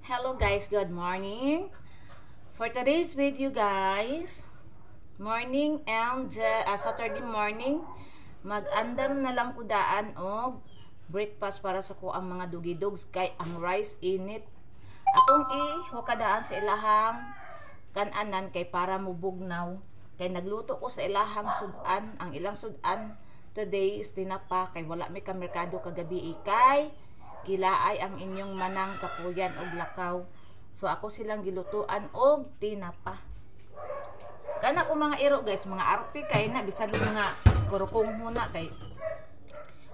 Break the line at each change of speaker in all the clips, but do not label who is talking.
Hello guys, good morning. For today's video guys, morning and Saturday morning, mag-andam na lang ko daan og breakfast para sa ko ang mga dugidogs kay ang rice init. Akong hukadaan sa ilahang kananan kay para mubugnaw. Kay nagluto ko sa ilahang sudan, ang ilang sudan today is tinapa kay wala may kamerkado kagabi kay kilaay ang inyong manang kapuyan og lakaw. So ako silang gilutuan og tinapa. Kana ko mga iro guys, mga arte kay na bisan mga kurukong muna kay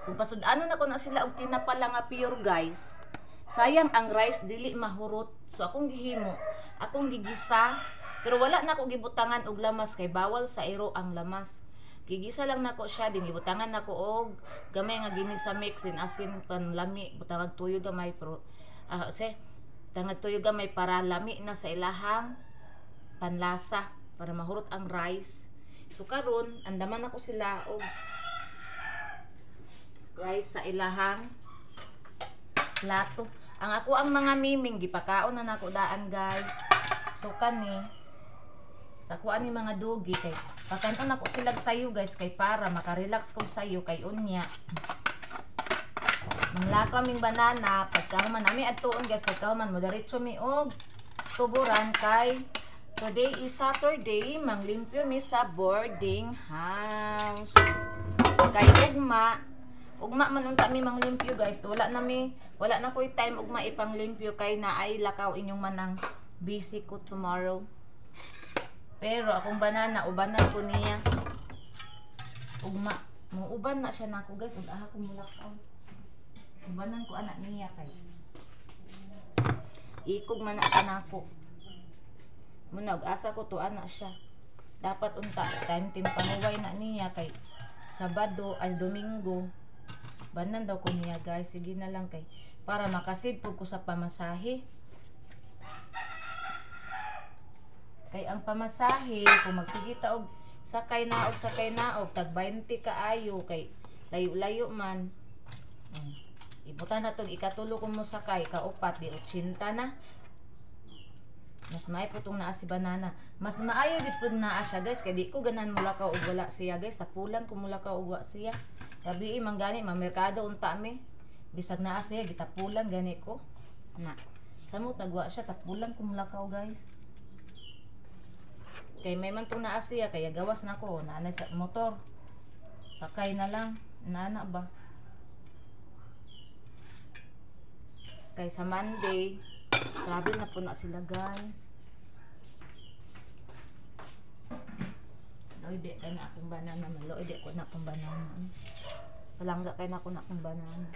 kung pasud-ano na ko na sila og tinapa lang nga pure guys. Sayang ang rice dili mahurot. So akong gihimo, akong gigisa, pero wala na ko gibutangan og lamas kay bawal sa iro ang lamas. Gigisa lang nako siya, din ibutangan nako og gamay nga ginisa mix in asin panlami, butangag tuyo gamay pero tangag tuyo gamay para lami na sa ilahang panlasa para mahurot ang rice. So karon andaman ako sila og rice sa ilahang plato. Ang ako ang mga miming gipakaon na nako daan guys. So kani sa kuan ni mga dugi kay pakanon ako sila sayo guys kay para makarelax ko sayo kay unya. Manglakaw kaming banana pagkahuman nami adtuon guys pagkahuman mo diretso mi og tuburan kay today is Saturday manglimpyo mi sa boarding house. Kay ugma man unta mi manglimpyo guys. Wala na koy time ugma ipanglimpyo kay naay lakaw inyong manang busy ko tomorrow. Pero akong banana ubanan ko niya. Ugma mo uban na siya nako guys ug aha ko mulakaw. Ubanan ko anak niya kay ikog man na siya nako. Muna og asa ko to anak siya. Dapat unta time panguway na niya kay Sabado ay Domingo. Banan daw ko niya guys. Sige na lang kay para makasave ko sa pamasahe. Kay ang pamasahe kung magsigita og sakay na og tag 20 kaayo kay layo-layo man. Ibutan na tong ikatulo ko mo sakay kaupat di 80 na. Mas may putong naa si banana. Mas maayo gid pud naa siya guys kay di ko ganan mulakaw og wala siya guys. Tapulan ko mulakaw og wala siya. Gabi man gani mamerkado unta mi. Bisag naa siya gitapulan gani ko. Na. Samot nagwa siya tapulan ko mulakaw guys. Kay may man itong naasiya, kaya gawas na ko. Naana sa motor. Sakay na lang. Naana ba? Kay sa Monday, travel na po na sila guys. Loide kay na akong banana. Loide ko na akong banana. Palangga kay na ako na akong banana.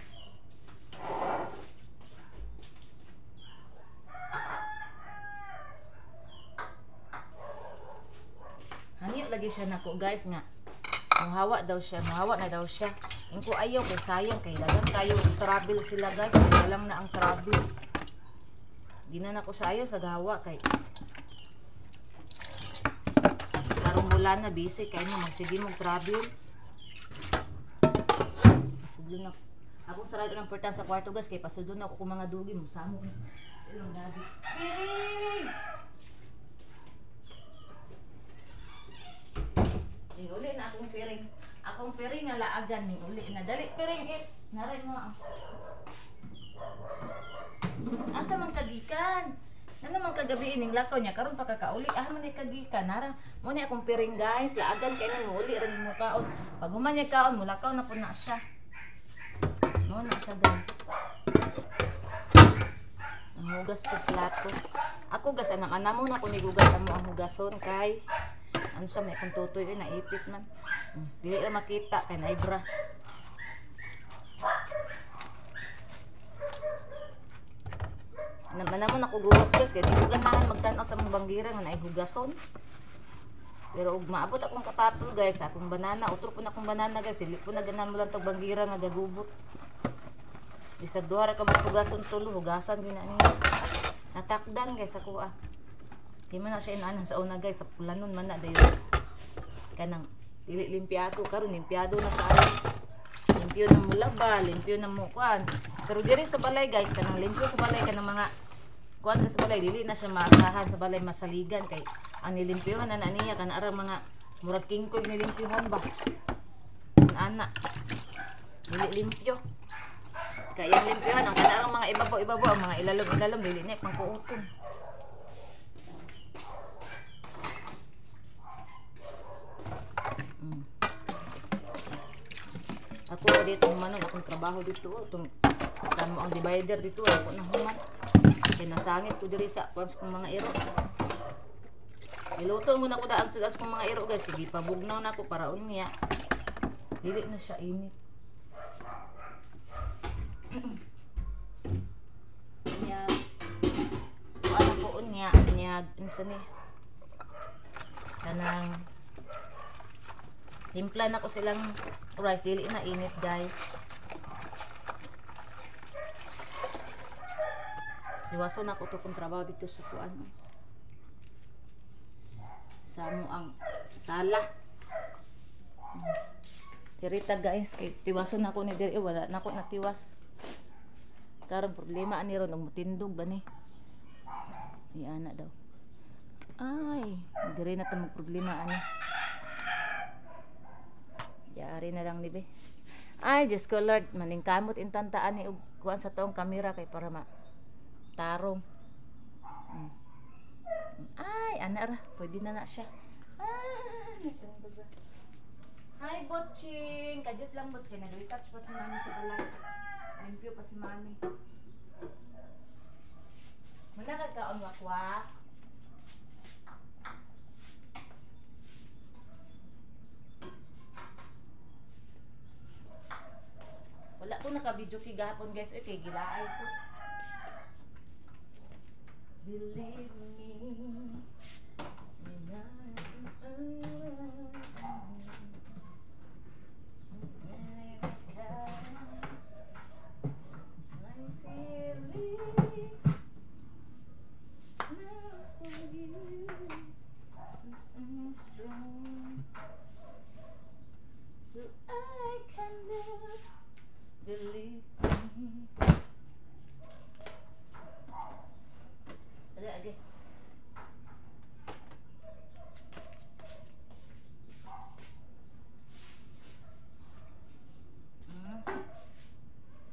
Hangyo lagi siya nako guys nga. Muhawa na daw siya. Ingko ayaw kay sayang kay dagan kayo travel sila guys. Kaya lang na ang travel. Di na nako siya ayaw sa gawa kay. Karong mula na busy kay mo magsige mong travel. Pasudlon na. Ako sarado ng portan sa kwarto guys kay pasudlon ako kung mga dugi mo samo. Ilong dagi. Uli na akong piring. Akong piring nga laagan ni uli na. Dali piring naray mo. Asa man kagikan? Na naman kagabi ining lakaw niya karon pa kakauli. Man ni kagikan. Nara mo ni akong piring guys. Laagan kay nang uli rin mo kaon. Pag human niya kaon mulakaw na po na siya. Mo na siya guys. Ang hugas ko plato. Ako gas anang mo na ko nigugas amo ang hugason kay ano sa may kung tutoy naipit man. Dili ra makita kay naibra. Naman ako gugas guys kay di ko ganahan magtan-aw sa mga banggira nga naihugason. Pero ug maabot akong katapol guys, akong banana, utro po na akong banana guys, dili po na ganahan mo lang tag banggira nga gagubot. Bisag duha ra ka hugason tulo, hugasan gyud na niya. Natakdan guys ako Di man na siya inaanan sa una guys, sa pulanon man na dayon. Kanang dili limpyado karon limpyado na kaayo. Limpyo na mo laba, limpyo na mo kuan. Pero diri sa balay guys, kanang limpyo sa balay kanang mga kuan sa balay dili na siya maasahan sa balay masaligan kay ang nilimpyuhan na niya kana arang mga murag kingkoy nilimpyuhan ba ana dili limpyo kay ang limpyuhan ang kana arang mga ibabaw ang mga ilalom dili na pangkuuton. Ako dito manon akong trabaho dito itong saan mo ang divider dito ako na human kaya nasangit ko diri sa kung mga iro iluto mo na ko daan sa kung mga iro guys sige pabugnaw na ako para unya dili na siya init nya ano ko unya insa ni kanang timpla na ko silang rice dili na init guys. Iwaso na ko to kung trabaho dito sa kuan. Sa mo ang sala. Tirita guys kay tiwaso na ko ni diri wala na ko natiwas. Karon problema ani ron og mutindog ba ni. Ni ana daw. Ay, diri na ta mag problema ani. Yari na lang ni be. Ay, Diyos ko Lord, maningkamot intantaan ni kuan sa tong kamera kay para ma tarong. Ay, ana ra, pwede na siya. Hi, Botching. Kadit lang bot kay nag-retouch pa si Mami sa balay. Limpyo pa si Mami. Muna kagkaon wakwa. Wala ko naka-video kay gahapon guys. Kay gilaay ko. Believe me. So I can live. Believe me. Again.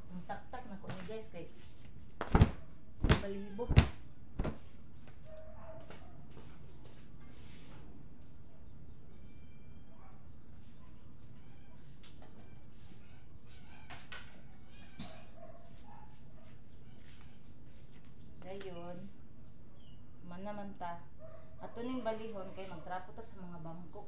Ang tak-tak na ko ni guys kay balibo. Dayon. Man naman ta. Ato ning balihon kay magtrapo ta sa mga bangko.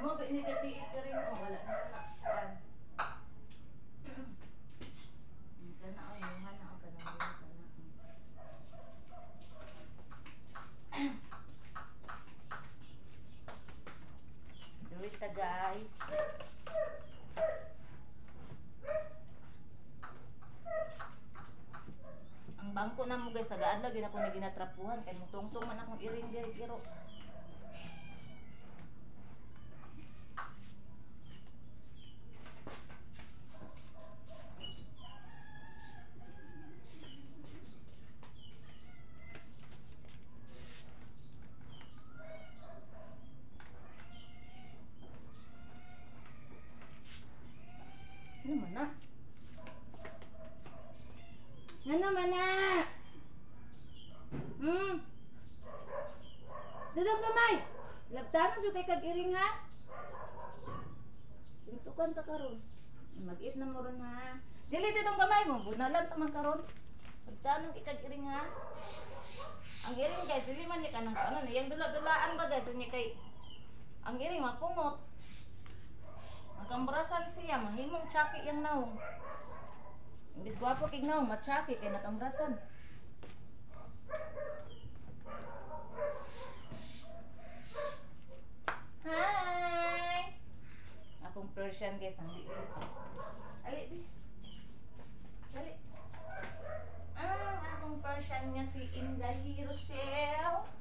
Mo ba ini gabi ito rin o wala na kuan. Kana o yung hana o kana kana. Do it guys. Ang bangko na mo guys tagaan lagi na ko na ginatrapuhan kay tungtong man akong iring diri pero ano man na? Ano man na? Dudong kamay! Labtanan dyan kay kag-iring ha? Sintukan ta karon. Mag-eat na mo ron ha? Dili dudong kamay mo, bunalan ta man karon. Labtanan kay kag-iring ha? Ang iring guys, dili man niya ka ng ano, yung dula-dulaan ba guys, niya kay ang iring mapungot. Ang kambrasan siya, mahimong tsaki yung naong. Imbis gwapo kay naong, matsaki kay nakambrasan. Hi! Akong Persian guys, ang liit. Ali, dali. Akong Persian nga si Inday Rosel.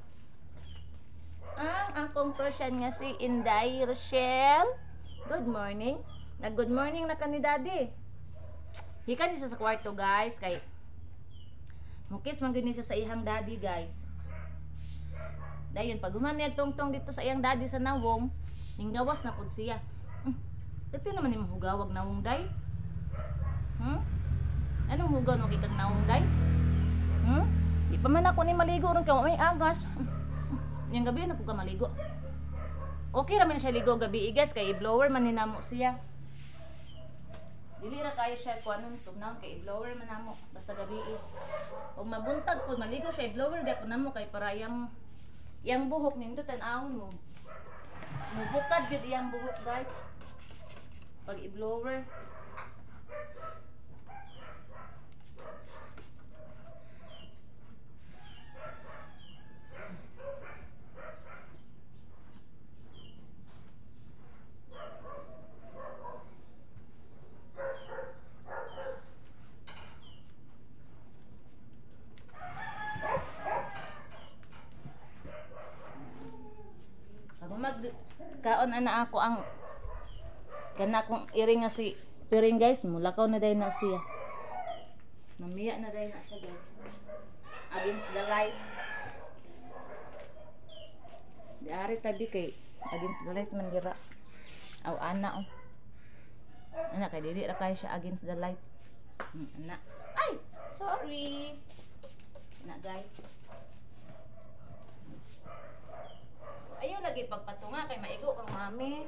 ang akong Persian nga si Inday Rochelle. Good morning. Nag-good morning na ka ni Daddy. Hikan siya sa kwarto, guys. Kay mukis man gyud siya sa ihang daddy, guys. Dayon pag humanay tongtong dito sa iyang daddy sa nawong, ninggawas na pud siya. Ito naman imong hugawag nawong day. Anong hugaw no kitag nawong day? Di pa man ako ni maligo ron ka may agas. Yang gabi na pud ka maligo. Okay ra man siya ligo gabi, guys, kay i-blower man ni namo siya. Dili ra kayo siya kuanon tugnaw kay i-blower man namo basta gabi. Og mabuntag pud maligo siya i-blower gyud namo kay para yang buhok nindot tan-awon mo. Mubukad gyud iyang buhok, guys. Pag i-blower. Kaon ana ako ang kana kong iring nga si piring, guys, mulakaw na day na siya. Namiya na day na siya, guys. Against the light. Diari tabi kay against the light man dira. Aw ana oh. Ana kay dili ra kay siya against the light. Ana. Ay, sorry. Na, guys. Ayaw lagi pagpatunga kay maigo kang mami.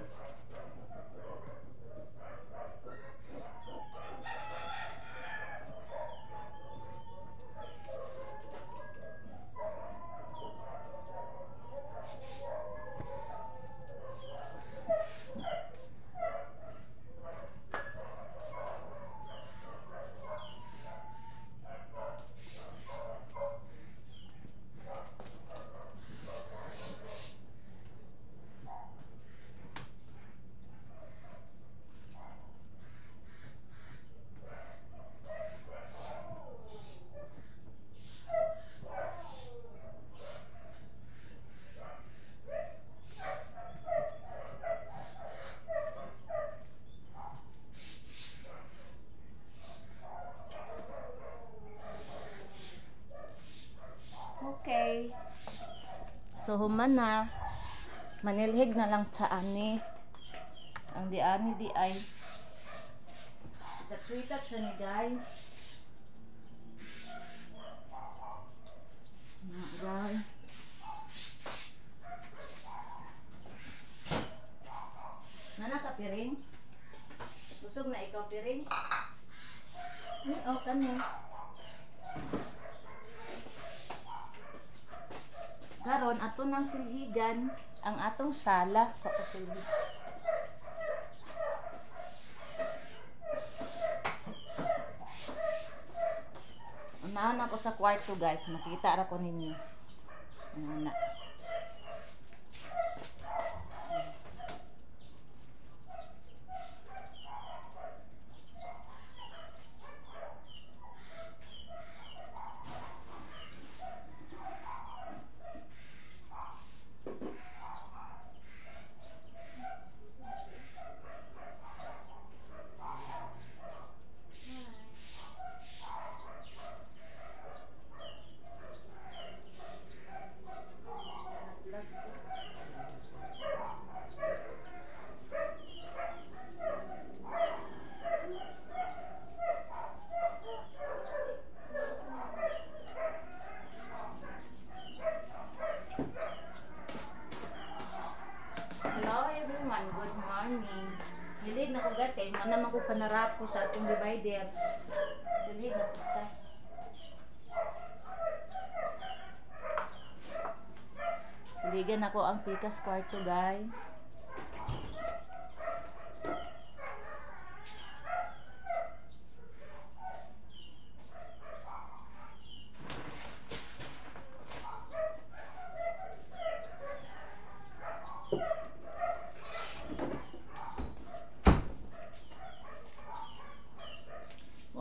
Okay. So human na. Manilhig na lang sa ani. Ang di ani di ay itatwitat siya ni, guys. Guys. Nana ka piring? Busog na ikaw piring? O kani. Karon ato nang silhigan ang atong sala. Kapasilhi. Unahan ako sa kwarto, guys. Makita ra ko ninyo. Ana. Silid na ko, guys, kaya naman ko panarap ko sa atong divider. Silid na ko ta. Siligan ako ang pikas kwarto, guys.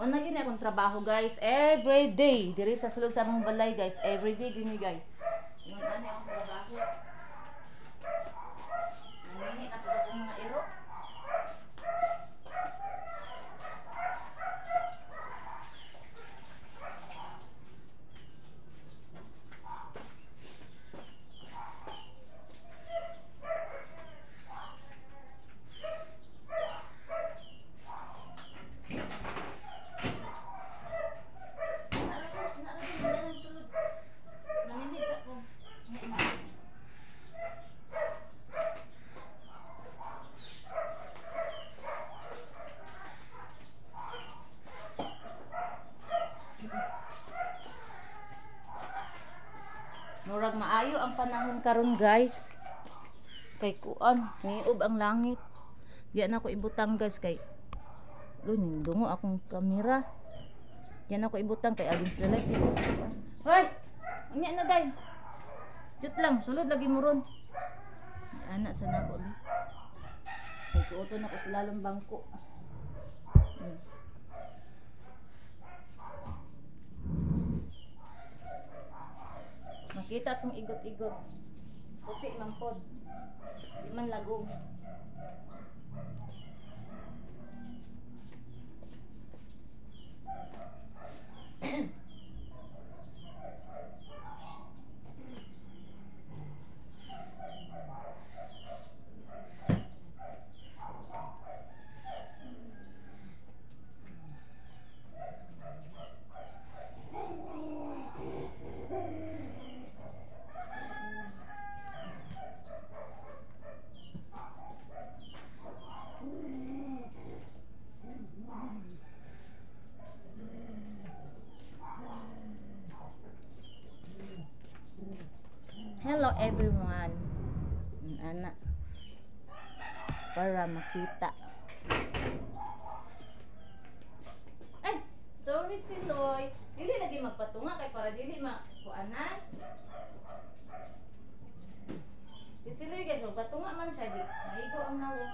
Ano gini akong trabaho, guys, every day diri sa sulod sa among balay, guys, every day gini, guys. Yung ano akong trabaho. Maayo ang panahon karon guys. Kay kuan, niob ang langit. Diyan ako ibutang guys kay dungo akong kamera. Diyan ako ibutang kay against the light. Hoy! Unya na day. Jut lang, sulod lagi mo ron. Anak sa nako ni. Kay kuoton ako sa lalong bangko. Makita tong igot-igot. Puti man pod. Di man lagom. Hello everyone. Anak. Para makita. Ay, sorry si Loy. Dili lagi magpatunga kay para dili makuanan. Si Loy guys, magpatunga man siya di. Maigo ang nawo.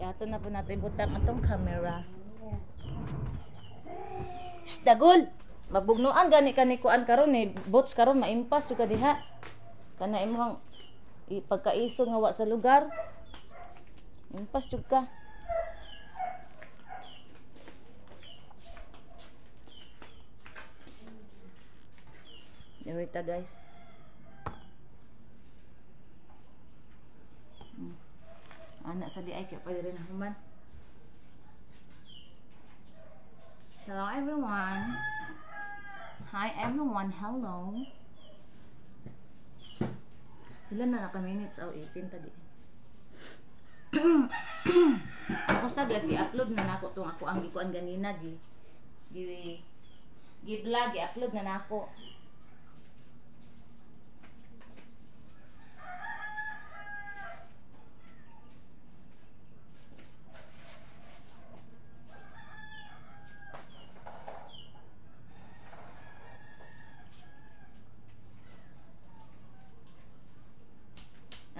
Yato na po natin ibutang atong camera. Dagol! Mabugnuan gani kanikuan karon eh. Bots karon maimpas yung kadiha. Kana imong pagkaiso nga wa sa lugar. Impas jud ka. Dewita guys. Anak sa di ay kaya pwede rin naman. Hello everyone. Hi everyone. Hello. Ilan na naka-minutes? Oh, 18 pa di. Ako sa guys, i-upload na nako itong ako ang gikuan ganina. Gi-vlog, i-upload na nako.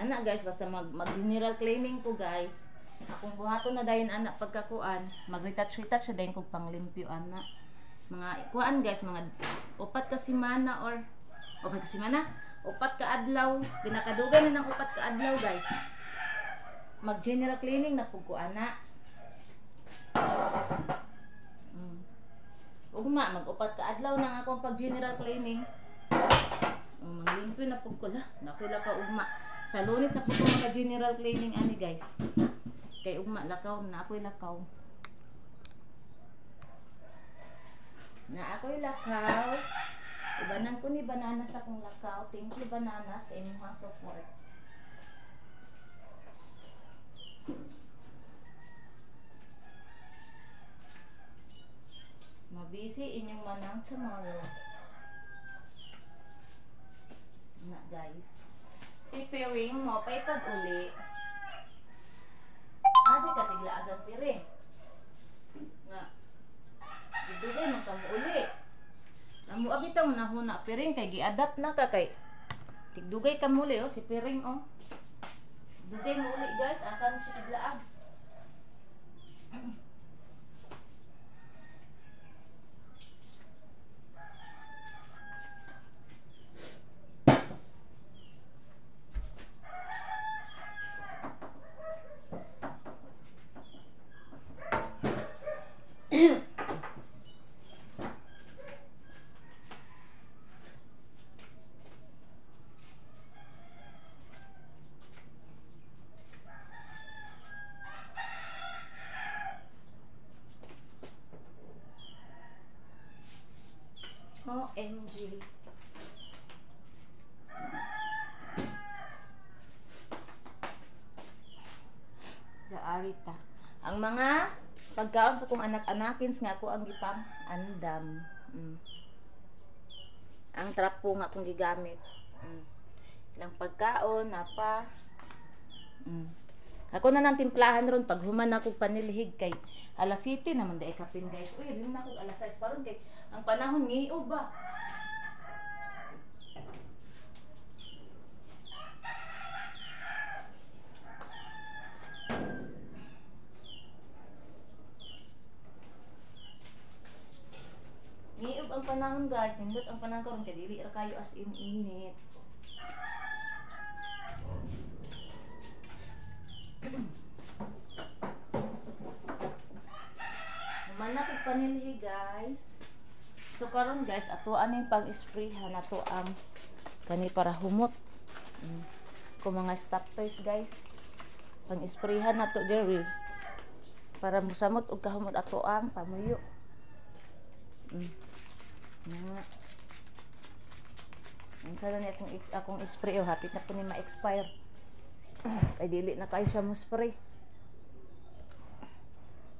Anak guys, basta mag general cleaning ko guys. Akong buhaton na dayon anak pagkakuan, mag-retouch sa dayon kog panglimpyo anak. Mga kuan guys, mga upat ka semana or upat ka adlaw, pinakadugay na ng upat ka adlaw guys. Mag general cleaning na pug ko anak. Ugma mag-upat ka adlaw nang akong pag general cleaning. Maglimpyo na pug ko la, nakula ka ugma. Sa Lunes na po itong mga general cleaning ani guys. Kay ugma lakaw na ako'y lakaw. Na ako'y lakaw. Ibanan ko ni banana sa akong lakaw. Thank you banana sa inyong support. Mabisi inyong manang tomorrow. Na guys. Si Piring mo pa'y pag-uli. Adi ka tigla agang Piring. Nga. Dudugay mong kamo uli. Amo abitaw na huna Piring kay gi-adapt na ka kay. Tigdugay ka muli oh si Piring oh. Dugay mo uli guys, akan siya tiglaag. arita. Ang mga pagkaon sa kong anak-anakins nga ako ang gipang andam. Ang trapo nga akong gigamit. Ilang pagkaon na pa. Ako na nang timplahan ron pag human ako panilhig kay alas 7 naman dai kapin guys. Uy, din na ako alas 6 paron kay ang panahon ngiog ba. Ngiog ang panahon guys, nindot ang panahon karon kay dili ra kayo as in init. Mana ko panilhi guys. So karon guys, ato aning pang-sprayhan nato ang kani para humot. Kung mga stoppers guys. Pang-sprayhan nato diri para musamot og kahumot ato ang pamuyo. Ang sana ni akong spray hapit na po ni ma-expire. Kay dili na kayo siya mo spray.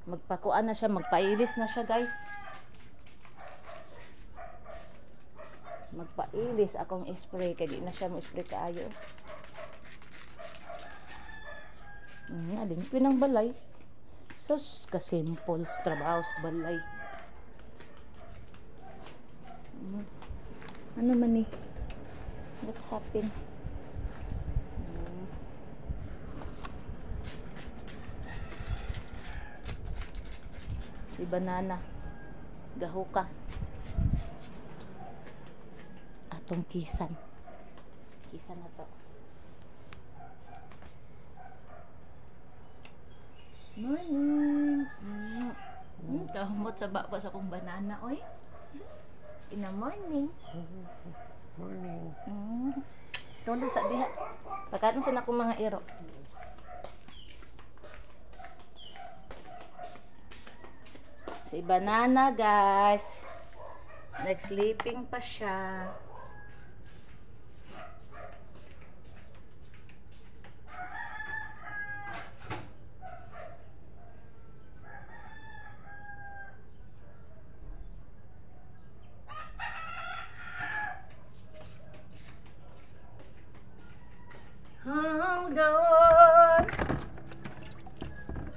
Magpakuan na siya, magpailis na siya guys. Magpailis akong spray kay di na siya mo spray kaayo. Alin pinang balay. Sus ka simple trabaho sa balay. Ano man ni? What happened? Si banana gahukas atong kisan na to. Morning. Kahumot sa baba sa kong banana oy. In the morning. Morning. Tulog sa diha. Pagkaon sa akong mga iro. Si banana guys, nag-sleeping pa siya. Hold on.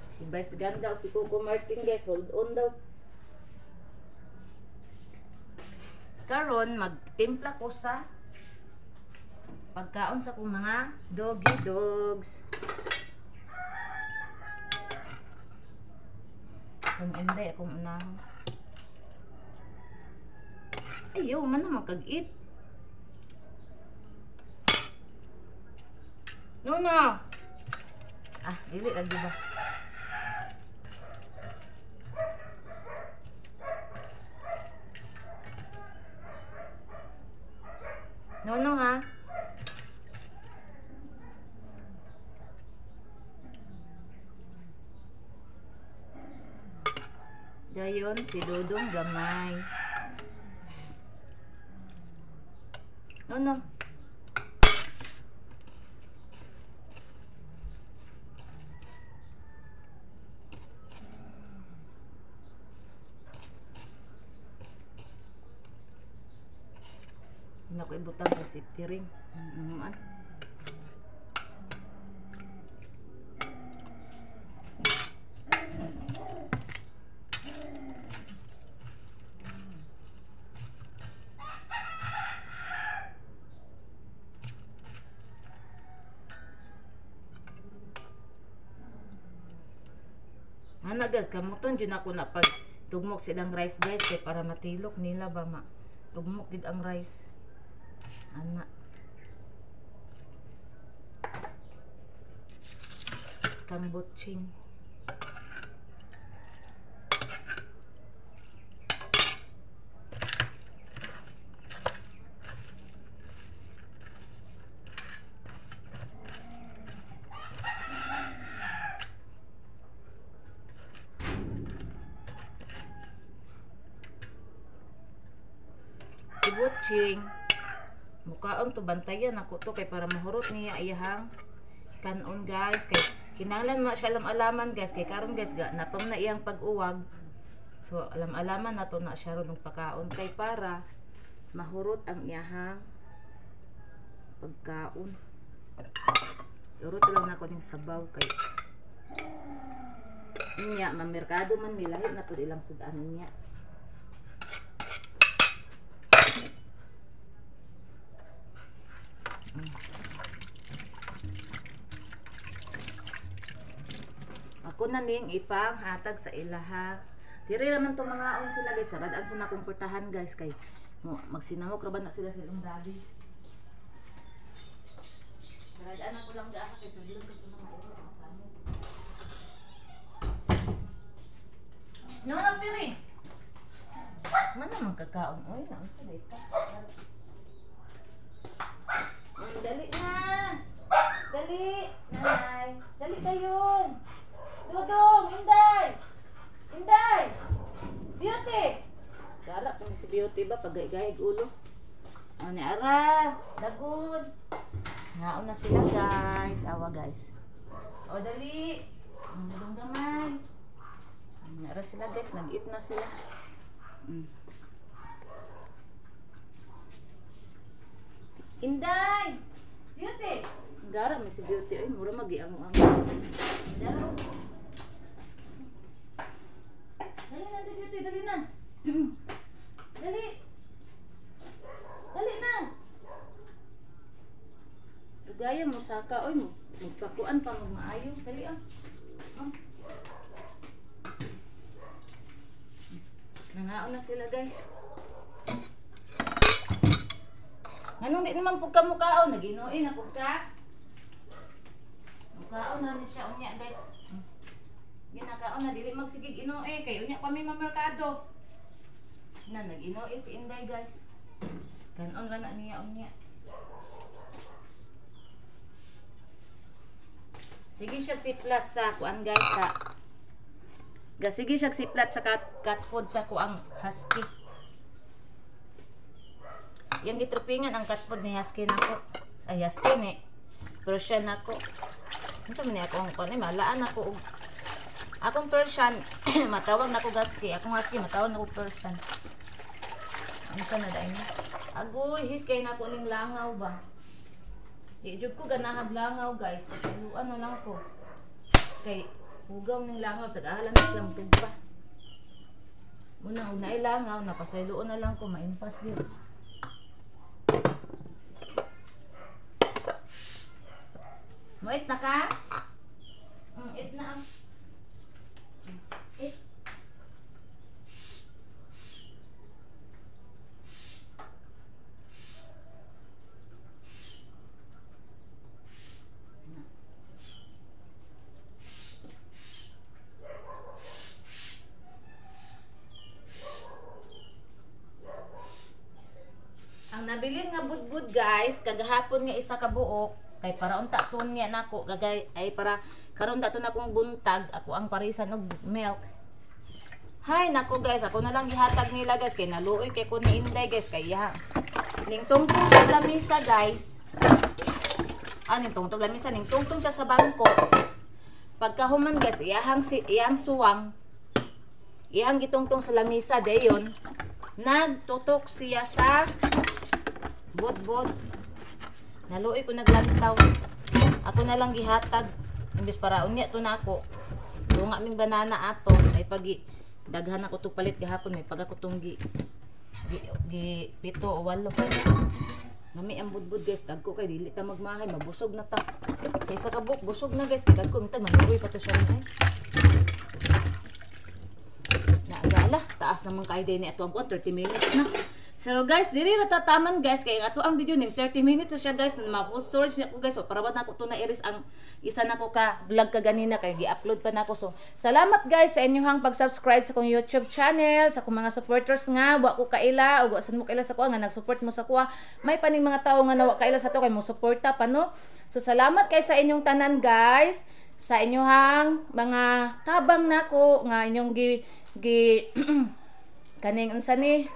Si Vice Ganda o si Coco Martin guys, hold on daw. Karon magtimpla ko sa pagkaon sa kong mga doggy dogs. Kung hindi akong unang ayaw man na makag-eat. No. Dili lagi ba? No ha. Dayon si Dodong gamay. No. Naku ibutang kasi piring. Ana guys, kamuton dyan ako na pag tugmok silang rice guys kay para matilok nila ba ma tugmok gid ang rice. Ana kambuching si Butching mukaon to bantayan ako to kay para mahurot niya iyahang kanon guys kay Kinahanglan mo siya alam-alaman guys, kay karon guys ga napam na iyang pag-uwag. So alam-alaman nato na siya ron ng pagkaon kay para mahurot ang iyahang pagkaon. Urot lang nako ning sabaw kay niya mamerkado man milahi na pud ilang sudan niya. Ako na ning ipang hatag sa ilaha. Diri raman to mga on sila guys, radaan sa nakomportahan guys kay magsinamok ra ba na sila sa ilang daddy. Radaan ako lang gaha kay sa dilong sa mga iro ang samo. No na piri. Man naman kakaon oy, na sa dita. Dali na. Dali, nanay. Dali kayon. Dudong, Inday! Inday! Beauty! Gara kung si Beauty ba, pag-gaig ulo. Ano ni Ara? Dagod! Naon na sila guys. Awa guys. O dali! Dudong gamay. Ara sila guys, nag-eat na sila. Inday! Beauty! Gara may si Beauty. Ay, mura mag-iang-ang. Daro. Dali na, Beauty, dali na. Dali. Dali na. Gaya mo saka, oy mo. Magpakuan pa mo maayo. Dali ah. Nangaon na sila guys. Anong di naman pugka mukaon? Nag-inuin na pugka. Mukaon na ni siya unya guys. Ginakaon na dili magsigig inoe kay unya pa may mamerkado. Na nag-inoe si Inday guys. Kanon ra na niya unya. Sige siya siplat sa kuan guys sa. Sige siya siplat sa cat food sa kuang husky. Yang gitrupingan ang cat food ni husky nako. Ay husky ni. Persian nako. Unsa man ni ako ang kuan malaan ako og akong Persian matawag nako husky. Akong husky matawag nako Persian. Ano ka na dai ni? Agoy hit kay nako ning langaw ba. Di jud ko ganahag langaw guys. Saluan na lang ko. Kay hugaw ning langaw sa gahalan na siyang tugpa. Muna unay langaw napasayloon na lang ko maimpas di. Moit na ka? It na ang it. Ang nabilin nga budbud guys, kagahapon nga isa ka buok, kay para unta to niya nako, kagay ay para karon dato na kong buntag, ako ang parisan og milk. Hay nako guys, ako na lang gihatag nila guys, kay naluoy kay ko ni Inday guys, kaya ning tungtong sa lamisa guys. Ning tungtong lamisa, ning tungtong siya sa bangko. Pagkahuman guys, iyang suwang, iyang gitungtong sa lamisa dayon, nagtutok siya sa bod. Naluoy ko naglantaw. Ako na lang gihatag. Imbes para unya to nako. Dunga ming banana ato. May pagi daghan ako to palit gahapon, may pag ako tong gi pito o walo. Nami ang budbud guys, dagko kay dili ta magmahay, mabusog na ta. Sa isa ka buk busog na guys, kay dagko mitag manuoy pa to siya rin. Naagala, taas naman kay din ni ato ang 30 minutes na. So guys, diri ra tataman guys kay ato ang video ning 30 minutes siya guys, na ma-post storage niya ko guys. So para ba nako to na iris ang isa nako ka vlog ka ganina kay gi-upload pa nako. So salamat guys sa inyong pag-subscribe sa kong YouTube channel, sa akong mga supporters nga wa ko kaila o san mo kaila sa ko nga nag-support mo sa ko. May paning mga tawo nga nawa kaila sa to kay mo suporta pa no. So salamat kay sa inyong tanan guys, sa inyong mga tabang nako nga inyong gi kaning unsa ni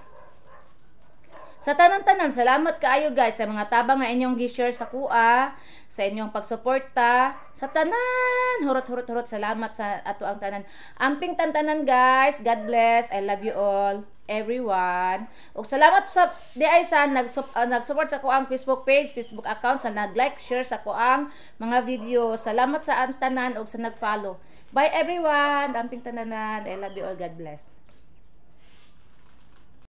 Sa tanan-tanan, salamat kaayo guys sa mga tabang nga inyong gi-share sa kuha, sa inyong pagsuporta, sa tanan. Hurot, salamat sa ato ang tanan. Amping tantanan guys. God bless. I love you all, everyone. Ug salamat sa di ay sa nag-support sa kuang Facebook page, Facebook account, sa nag-like, share sa kuang mga video. Salamat sa ang tanan ug sa nag-follow. Bye everyone. Amping tananan. I love you all. God bless.